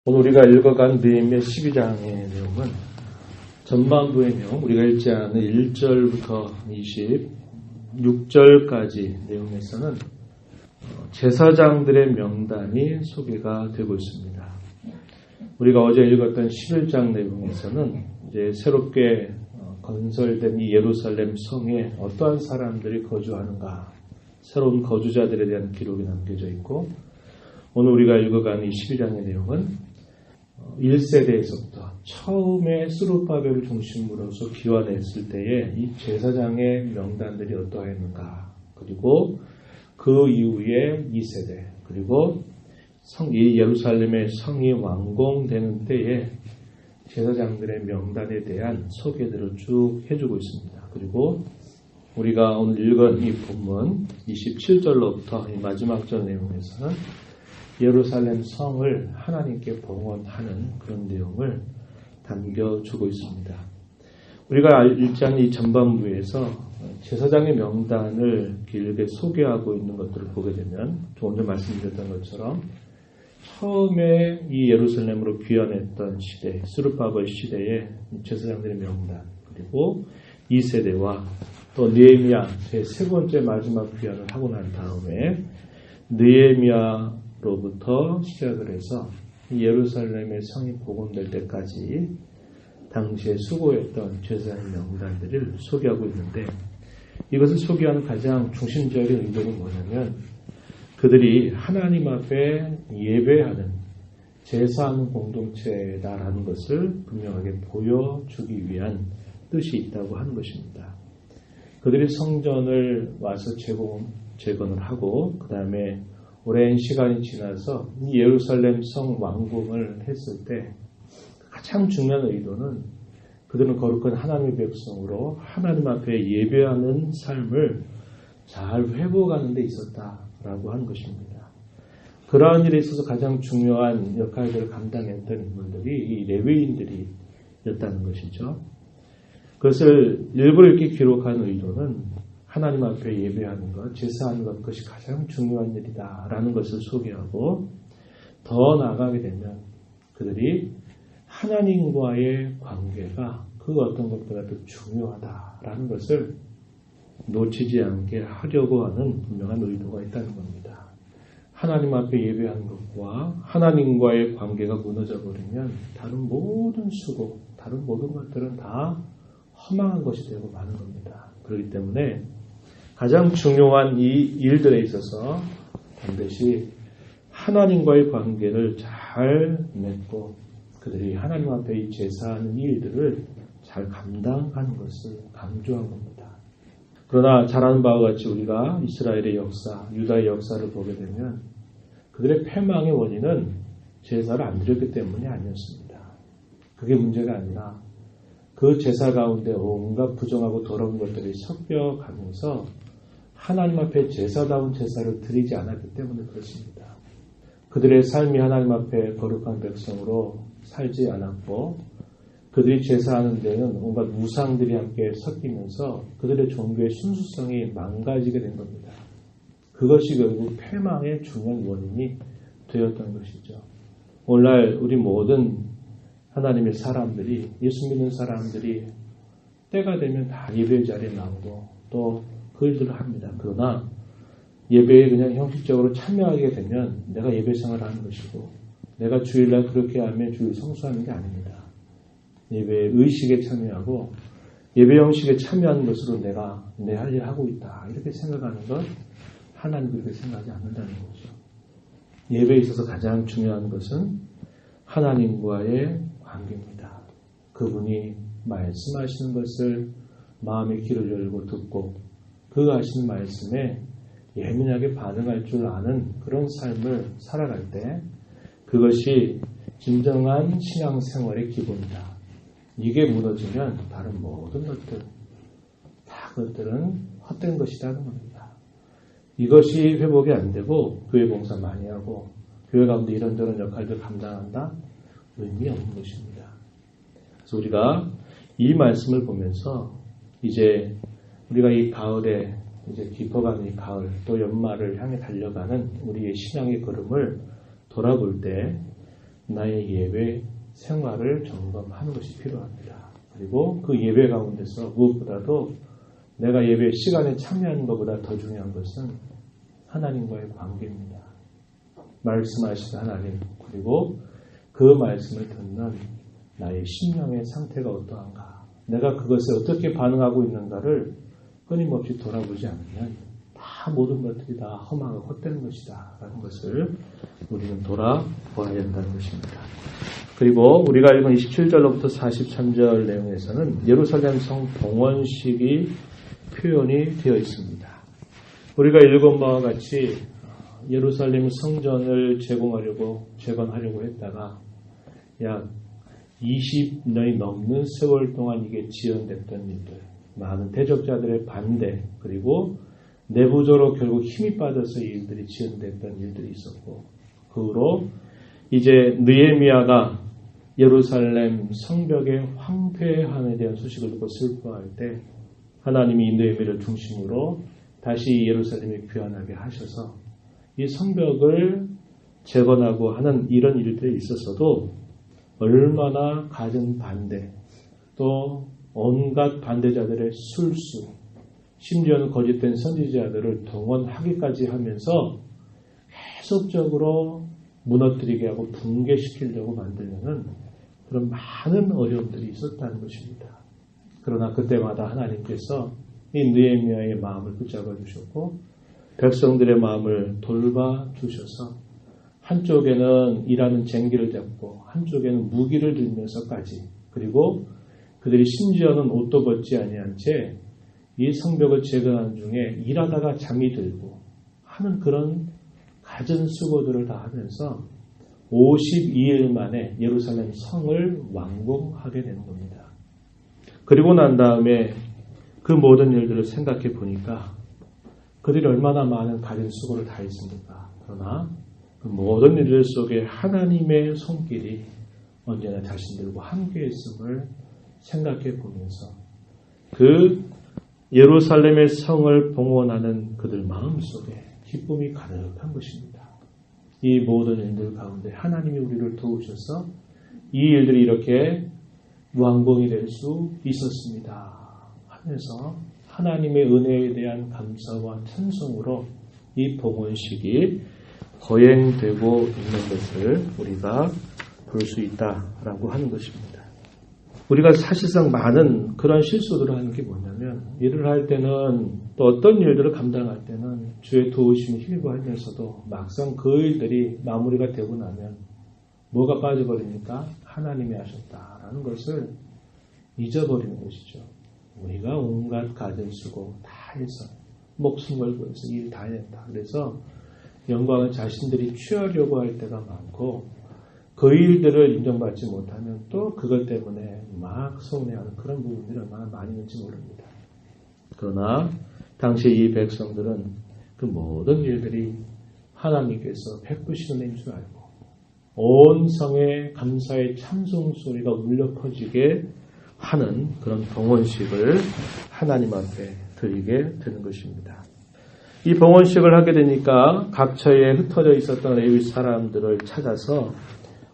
오늘 우리가 읽어간 느헤미야 12장의 내용은 전반부의 내용, 우리가 읽지 않은 1절부터 26절까지 내용에서는 제사장들의 명단이 소개가 되고 있습니다. 우리가 어제 읽었던 11장 내용에서는 이제 새롭게 건설된 이 예루살렘 성에 어떠한 사람들이 거주하는가, 새로운 거주자들에 대한 기록이 남겨져 있고, 오늘 우리가 읽어가는 이 12장의 내용은 1세대에서부터 처음에 스룹바벨을 중심으로서 기원했을 때에 이 제사장의 명단들이 어떠했는가, 그리고 그 이후에 2세대, 그리고 이 예루살렘의 성이 완공되는 때에 제사장들의 명단에 대한 소개들을 쭉 해주고 있습니다. 그리고 우리가 오늘 읽은 이 본문 27절로부터 이 마지막 절 내용에서는 예루살렘 성을 하나님께 봉헌하는 그런 내용을 담겨주고 있습니다. 우리가 읽지 않은 이 전반부에서 제사장의 명단을 길게 소개하고 있는 것들을 보게 되면 조금 전 말씀드렸던 것처럼 처음에 이 예루살렘으로 귀환했던 시대, 스룹바벨 시대의 제사장들의 명단, 그리고 2세대와 또 느헤미야 세 번째 마지막 귀환을 하고 난 다음에 느헤미야로부터 시작을 해서 예루살렘의 성이 복원될 때까지 당시에 수고했던 제사장 명단들을 소개하고 있는데, 이것을 소개하는 가장 중심적인 의도는 뭐냐면 그들이 하나님 앞에 예배하는 제사하는 공동체다라는 것을 분명하게 보여주기 위한 뜻이 있다고 하는 것입니다. 그들이 성전을 와서 재건을 하고 그 다음에 오랜 시간이 지나서 이 예루살렘 성 완공을 했을 때 가장 중요한 의도는 그들은 거룩한 하나님의 백성으로 하나님 앞에 예배하는 삶을 잘 회복하는 데 있었다라고 하는 것입니다. 그러한 일에 있어서 가장 중요한 역할들을 감당했던 인물들이 이 레위인들이었다는 것이죠. 그것을 일부러 이렇게 기록한 의도는 하나님 앞에 예배하는 것, 제사하는 것, 그것이 가장 중요한 일이다라는 것을 소개하고, 더 나아가게 되면 그들이 하나님과의 관계가 그 어떤 것보다 더 중요하다라는 것을 놓치지 않게 하려고 하는 분명한 의도가 있다는 겁니다. 하나님 앞에 예배하는 것과 하나님과의 관계가 무너져 버리면 다른 모든 수고, 다른 모든 것들은 다 허망한 것이 되고 마는 겁니다. 그렇기 때문에 가장 중요한 이 일들에 있어서 반드시 하나님과의 관계를 잘 맺고 그들이 하나님 앞에 이 제사하는 이 일들을 잘 감당하는 것을 강조한 겁니다. 그러나 잘 아는 바와 같이 우리가 이스라엘의 역사, 유다의 역사를 보게 되면 그들의 패망의 원인은 제사를 안 드렸기 때문이 아니었습니다. 그게 문제가 아니라 그 제사 가운데 온갖 부정하고 더러운 것들이 섞여가면서 하나님 앞에 제사다운 제사를 드리지 않았기 때문에 그렇습니다. 그들의 삶이 하나님 앞에 거룩한 백성으로 살지 않았고, 그들이 제사하는 데는 온갖 우상들이 함께 섞이면서 그들의 종교의 순수성이 망가지게 된 겁니다. 그것이 결국 패망의 중요한 원인이 되었던 것이죠. 오늘날 우리 모든 하나님의 사람들이, 예수 믿는 사람들이 때가 되면 다 예배 자리에 나오고 또 그 일들을 합니다. 그러나 예배에 그냥 형식적으로 참여하게 되면 내가 예배 생활을 하는 것이고, 내가 주일날 그렇게 하면 주일 성수하는 게 아닙니다. 예배 의식에 참여하고 예배 형식에 참여하는 것으로 내가 내 할 일을 하고 있다, 이렇게 생각하는 것, 하나님 그렇게 생각하지 않는다는 거죠. 예배에 있어서 가장 중요한 것은 하나님과의 관계입니다. 그분이 말씀하시는 것을 마음의 귀를 열고 듣고 그 하시는 말씀에 예민하게 반응할 줄 아는 그런 삶을 살아갈 때 그것이 진정한 신앙생활의 기본이다. 이게 무너지면 다른 모든 것들, 다 그것들은 헛된 것이라는 겁니다. 이것이 회복이 안 되고 교회 봉사 많이 하고 교회 가운데 이런저런 역할들 감당한다? 의미 없는 것입니다. 그래서 우리가 이 말씀을 보면서 이제 우리가 이 가을에 이제 깊어가는 이 가을 또 연말을 향해 달려가는 우리의 신앙의 걸음을 돌아볼 때 나의 예배 생활을 점검하는 것이 필요합니다. 그리고 그 예배 가운데서 무엇보다도 내가 예배 시간에 참여하는 것보다 더 중요한 것은 하나님과의 관계입니다. 말씀하시는 하나님, 그리고 그 말씀을 듣는 나의 심령의 상태가 어떠한가, 내가 그것에 어떻게 반응하고 있는가를 끊임없이 돌아보지 않으면 다 모든 것들이 다 험하고 헛되는 것이다 라는 것을 우리는 돌아보아야 한다는 것입니다. 그리고 우리가 읽은 27절로부터 43절 내용에서는 예루살렘 성 봉헌식이 표현이 되어 있습니다. 우리가 읽은 바와 같이 예루살렘 성전을 재건하려고 했다가 약 20년이 넘는 세월 동안 이게 지연됐던 일들, 많은 대적자들의 반대, 그리고 내부적으로 결국 힘이 빠져서 이 일들이 지연됐던 일들이 있었고, 그 후로 이제 느헤미야가 예루살렘 성벽의 황폐함에 대한 소식을 듣고 슬퍼할 때 하나님이 이 느헤미야를 중심으로 다시 예루살렘에 귀환하게 하셔서 이 성벽을 재건하고 하는 이런 일들에 있어서도 얼마나 갖은 반대, 또 온갖 반대자들의 술수, 심지어는 거짓된 선지자들을 동원하기까지 하면서 계속적으로 무너뜨리게 하고 붕괴시키려고 만들려는 그런 많은 어려움들이 있었다는 것입니다. 그러나 그때마다 하나님께서 이 느헤미야의 마음을 붙잡아 주셨고 백성들의 마음을 돌봐 주셔서 한쪽에는 일하는 쟁기를 잡고 한쪽에는 무기를 들면서까지, 그리고 그들이 심지어는 옷도 벗지 아니한 채 이 성벽을 재건하는 중에 일하다가 잠이 들고 하는 그런 갖은 수고들을 다 하면서 52일 만에 예루살렘 성을 완공하게 되는 겁니다. 그리고 난 다음에 그 모든 일들을 생각해 보니까 그들이 얼마나 많은 갖은 수고를 다 했습니까? 그러나 그 모든 일들 속에 하나님의 손길이 언제나 자신들과 함께 있음을 생각해 보면서 그 예루살렘의 성을 봉헌하는 그들 마음속에 기쁨이 가득한 것입니다. 이 모든 일들 가운데 하나님이 우리를 도우셔서 이 일들이 이렇게 완공이 될 수 있었습니다 하면서 하나님의 은혜에 대한 감사와 찬송으로 이 봉헌식이 거행되고 있는 것을 우리가 볼 수 있다라고 하는 것입니다. 우리가 사실상 많은 그런 실수들을 하는 게 뭐냐면, 일을 할 때는 또 어떤 일들을 감당할 때는 주의 도우심이 힘이고 하면서도 막상 그 일들이 마무리가 되고 나면 뭐가 빠져버립니까? 하나님이 하셨다라는 것을 잊어버리는 것이죠. 우리가 온갖 가진 수고 다 해서 목숨 걸고 해서 일 다 했다. 그래서 영광을 자신들이 취하려고 할 때가 많고, 그 일들을 인정받지 못하면 또 그것 때문에 막 서운해하는 그런 부분들이 얼마나 많이 있는지 모릅니다. 그러나 당시 이 백성들은 그 모든 일들이 하나님께서 베푸시는 일인 줄 알고 온 성에 감사의 찬송 소리가 울려 퍼지게 하는 그런 봉헌식을 하나님 앞에 드리게 되는 것입니다. 이 봉헌식을 하게 되니까 각처에 흩어져 있었던 레위 사람들을 찾아서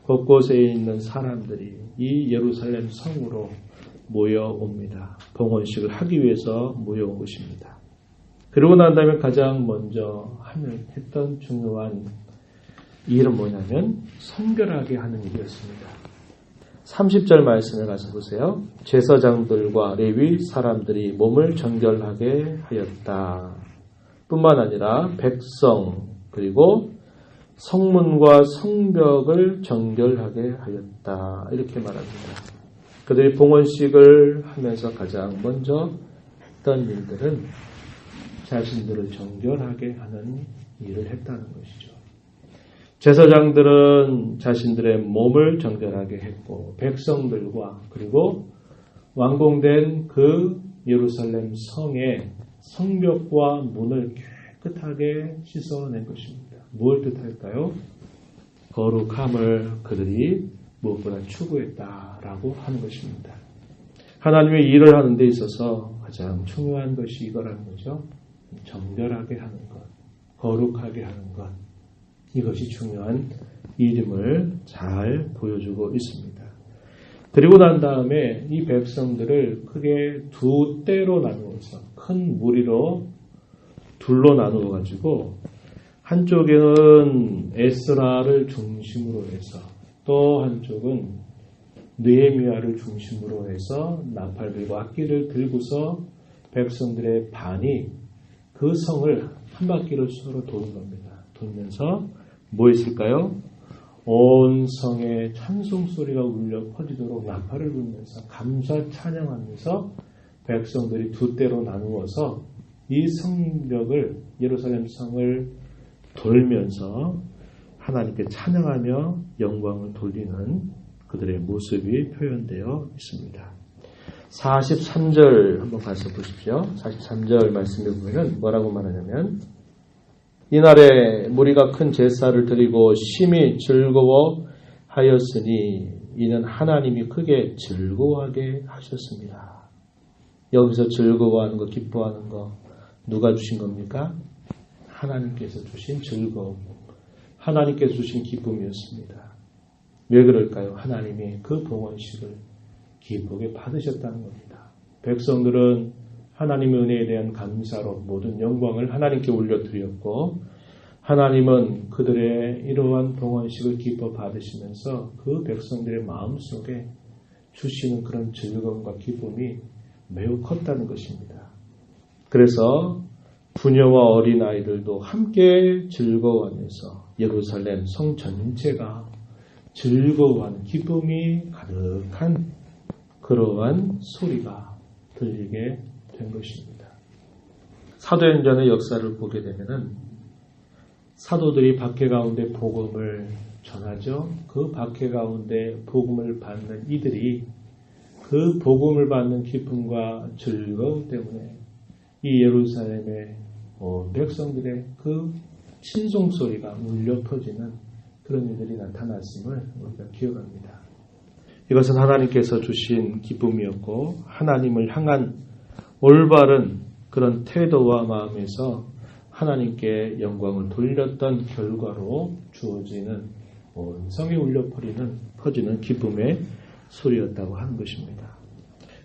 곳곳에 있는 사람들이 이 예루살렘 성으로 모여옵니다. 봉헌식을 하기 위해서 모여온 것입니다. 그러고 난 다음에 가장 먼저 했던 중요한 일은 뭐냐면 성결하게 하는 일이었습니다. 30절 말씀에 가서 보세요. 제사장들과 레위 사람들이 몸을 정결하게 하였다. 뿐만 아니라 백성 그리고 성문과 성벽을 정결하게 하였다. 이렇게 말합니다. 그들이 봉헌식을 하면서 가장 먼저 했던 일들은 자신들을 정결하게 하는 일을 했다는 것이죠. 제사장들은 자신들의 몸을 정결하게 했고, 백성들과 그리고 완공된 그 예루살렘 성의 성벽과 문을 깨끗하게 씻어낸 것입니다. 무엇을 뜻할까요? 거룩함을 그들이 무엇보다 추구했다라고 하는 것입니다. 하나님의 일을 하는 데 있어서 가장 중요한 것이 이거라는 거죠. 정결하게 하는 것, 거룩하게 하는 것. 이것이 중요한 일임을 잘 보여주고 있습니다. 그리고 난 다음에 이 백성들을 크게 두 떼로 나누어서 큰 무리로 둘로 나누어 가지고 한쪽에는 에스라를 중심으로 해서 또 한쪽은 느헤미야를 중심으로 해서 나팔 들고 악기를 들고서 백성들의 반이 그 성을 한 바퀴를 서로 도는 겁니다. 돌면서 뭐 있을까요? 온 성에 찬송 소리가 울려 퍼지도록 나팔을 불면서 감사 찬양하면서 백성들이 두 떼로 나누어서 이 성벽을 예루살렘 성을 돌면서 하나님께 찬양하며 영광을 돌리는 그들의 모습이 표현되어 있습니다. 43절 한번 가서 보십시오. 43절 말씀에 보면 뭐라고 말하냐면 이날에 무리가 큰 제사를 드리고 심히 즐거워하였으니 이는 하나님이 크게 즐거워하게 하셨습니다. 여기서 즐거워하는 거, 기뻐하는 거 누가 주신 겁니까? 하나님께서 주신 즐거움, 하나님께서 주신 기쁨이었습니다. 왜 그럴까요? 하나님이 그 봉헌식을 기쁘게 받으셨다는 겁니다. 백성들은 하나님의 은혜에 대한 감사로 모든 영광을 하나님께 올려드렸고 하나님은 그들의 이러한 봉헌식을 기뻐 받으시면서 그 백성들의 마음속에 주시는 그런 즐거움과 기쁨이 매우 컸다는 것입니다. 그래서 부녀와 어린아이들도 함께 즐거워하면서 예루살렘 성 전체가 즐거워하는 기쁨이 가득한 그러한 소리가 들리게 된 것입니다. 사도행전의 역사를 보게 되면은 사도들이 박해 가운데 복음을 전하죠. 그 박해 가운데 복음을 받는 이들이 그 복음을 받는 기쁨과 즐거움 때문에 이 예루살렘의 백성들의 그 친송 소리가 울려 퍼지는 그런 일들이 나타났음을 우리가 기억합니다. 이것은 하나님께서 주신 기쁨이었고 하나님을 향한 올바른 그런 태도와 마음에서 하나님께 영광을 돌렸던 결과로 주어지는 온 성이 울려 퍼지는 기쁨의 소리였다고 하는 것입니다.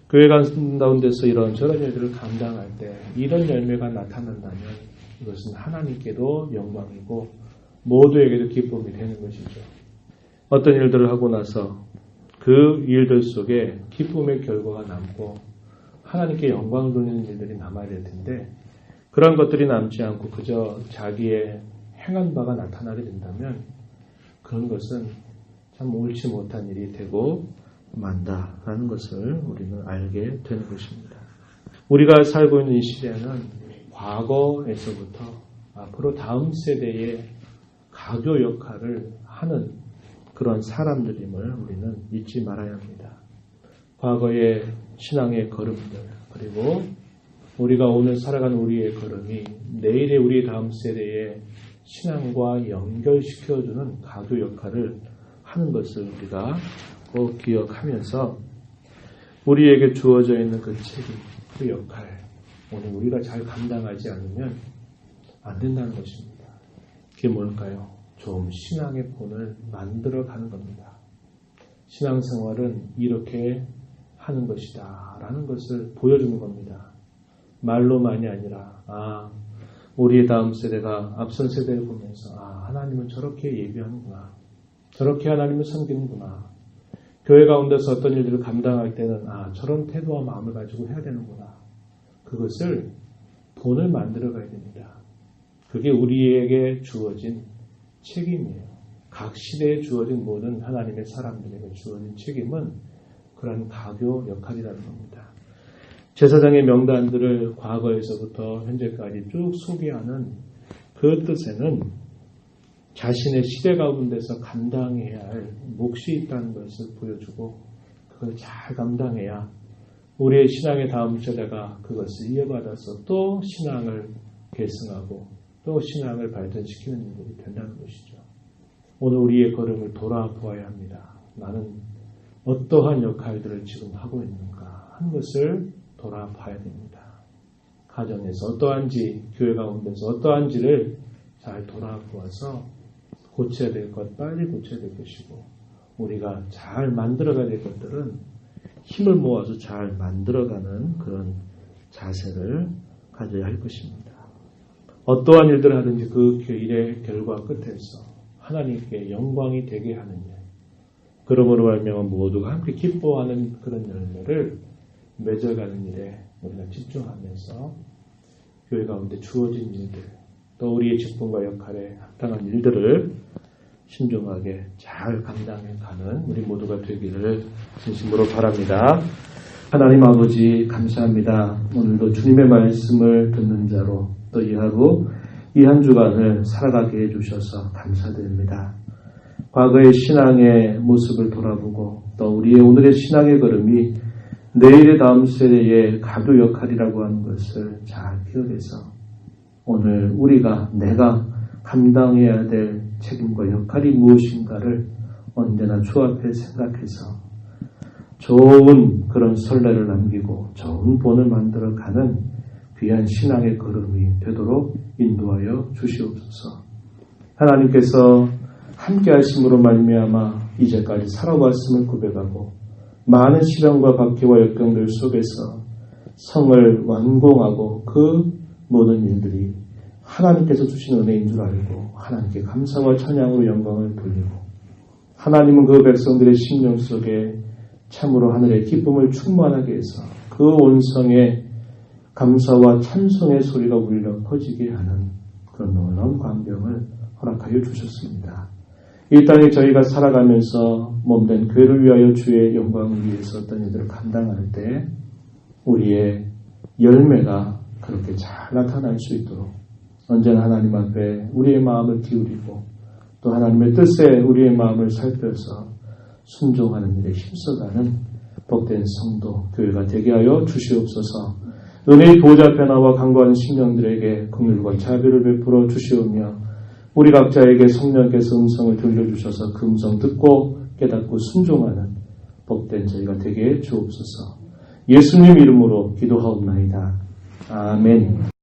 교회 가운데서 이런저런 일들을 감당할 때 이런 열매가 나타난다면 이것은 하나님께도 영광이고 모두에게도 기쁨이 되는 것이죠. 어떤 일들을 하고 나서 그 일들 속에 기쁨의 결과가 남고 하나님께 영광을 돌리는 일들이 남아야 될 텐데 그런 것들이 남지 않고 그저 자기의 행한 바가 나타나게 된다면 그런 것은 참 옳지 못한 일이 되고 만다라는 것을 우리는 알게 되는 것입니다. 우리가 살고 있는 이 시대는 과거에서부터 앞으로 다음 세대의 가교 역할을 하는 그런 사람들임을 우리는 잊지 말아야 합니다. 과거의 신앙의 걸음들 그리고 우리가 오늘 살아가는 우리의 걸음이 내일의 우리 다음 세대의 신앙과 연결시켜주는 가교 역할을 하는 것을 우리가 꼭 기억하면서 우리에게 주어져 있는 그 책임, 그 역할 오늘 우리가 잘 감당하지 않으면 안 된다는 것입니다. 그게 뭘까요? 좀 신앙의 본을 만들어가는 겁니다. 신앙생활은 이렇게 하는 것이다 라는 것을 보여주는 겁니다. 말로만이 아니라 우리의 다음 세대가 앞선 세대를 보면서 하나님은 저렇게 예비하는구나. 저렇게 하나님을 섬기는구나. 교회 가운데서 어떤 일들을 감당할 때는 저런 태도와 마음을 가지고 해야 되는구나. 그것을 본을 만들어가야 됩니다. 그게 우리에게 주어진 책임이에요. 각 시대에 주어진 모든 하나님의 사람들에게 주어진 책임은 그런 가교 역할이라는 겁니다. 제사장의 명단들을 과거에서부터 현재까지 쭉 소개하는 그 뜻에는 자신의 시대 가운데서 감당해야 할 몫이 있다는 것을 보여주고 그걸 잘 감당해야 우리의 신앙의 다음 세대가 그것을 이어받아서 또 신앙을 계승하고 또 신앙을 발전시키는 일들이 된다는 것이죠. 오늘 우리의 걸음을 돌아보아야 합니다. 나는 어떠한 역할들을 지금 하고 있는가 하는 것을 돌아봐야 됩니다. 가정에서 어떠한지, 교회 가운데서 어떠한지를 잘 돌아보아서 고쳐야 될 것 빨리 고쳐야 될 것이고 우리가 잘 만들어가야 될 것들은 힘을 모아서 잘 만들어가는 그런 자세를 가져야 할 것입니다. 어떠한 일들을 하든지 그 일의 결과 끝에서 하나님께 영광이 되게 하는 일, 그러므로 말미암아 모두가 함께 기뻐하는 그런 열매를 맺어가는 일에 우리가 집중하면서 교회 가운데 주어진 일들, 또 우리의 직분과 역할에 합당한 일들을 신중하게 잘 감당해가는 우리 모두가 되기를 진심으로 바랍니다. 하나님 아버지 감사합니다. 오늘도 주님의 말씀을 듣는 자로 또 이 하루 이 한 주간을 살아가게 해주셔서 감사드립니다. 과거의 신앙의 모습을 돌아보고 또 우리의 오늘의 신앙의 걸음이 내일의 다음 세대의 가교 역할이라고 하는 것을 잘 기억해서 오늘 우리가 내가 감당해야 될 책임과 역할이 무엇인가를 언제나 주 앞에 생각해서 좋은 그런 선례를 남기고 좋은 본을 만들어가는 귀한 신앙의 걸음이 되도록 인도하여 주시옵소서. 하나님께서 함께 하심으로 말미암아 이제까지 살아왔음을 고백하고 많은 시련과 박해와 역경들 속에서 성을 완공하고 그 모든 일들이 하나님께서 주신 은혜인 줄 알고 하나님께 감사와 찬양으로 영광을 돌리고 하나님은 그 백성들의 심령 속에 참으로 하늘의 기쁨을 충만하게 해서 그 온성에 감사와 찬송의 소리가 울려 퍼지게 하는 그런 놀라운 광경을 허락하여 주셨습니다. 이 땅에 저희가 살아가면서 몸된 교회를 위하여 주의 영광을 위해서 어떤 일들을 감당할 때 우리의 열매가 그렇게 잘 나타날 수 있도록 언제나 하나님 앞에 우리의 마음을 기울이고 또 하나님의 뜻에 우리의 마음을 살펴서 순종하는 일에 힘써가는 복된 성도 교회가 되게 하여 주시옵소서. 은혜의 보좌 앞에 나와 간구하는 심령들에게 긍휼과 자비를 베풀어 주시오며 우리 각자에게 성령께서 음성을 들려주셔서 그 음성 듣고 깨닫고 순종하는 복된 저희가 되게 해 주옵소서. 예수님 이름으로 기도하옵나이다. 아멘.